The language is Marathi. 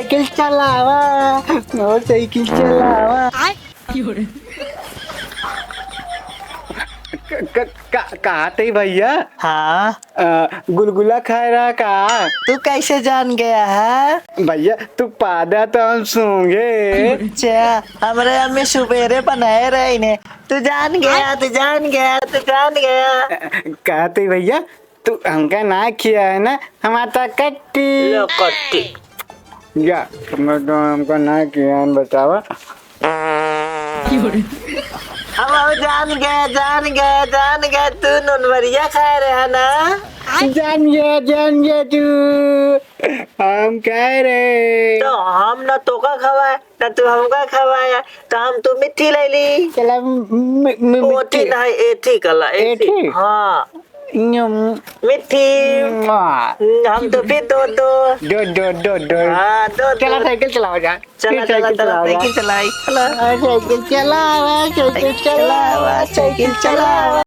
साइकिल चलावा, मोटरसाइकिल चलावा। कहा थे भैया? हाँ, गुलगुला खा रहा का? तू कैसे जान गया है? भैया तू पादा तो हम सूंगे। अच्छा, हमारे अम्मी सुबेरे बनाए रहे इन्हें। तू जान गया, तू जान गया, तू जान गया। कहा थे भैया तू हमका ना किया है ना, हमारा कट्टी लो कट्टी। या तो हमको ना किया है, बतावा। हम जान गया, जान गया, जान गया। तू नूनवरिया खा रहा ना? जान गया तू, हम कह रहे। तो हम न तोका खवाए न तू हमका खवाया, तो हम तू मिट्टी ले ली। चला ओठी नहीं, एठी कला, एठी। हाँ, मिट्टी। हम तो फिर दो। हाँ, दो। चला साइकिल चलाओ जा। चला साइकिल चलाई। साइकिल चलावा, साइकिल चलावा, साइकिल चलावा।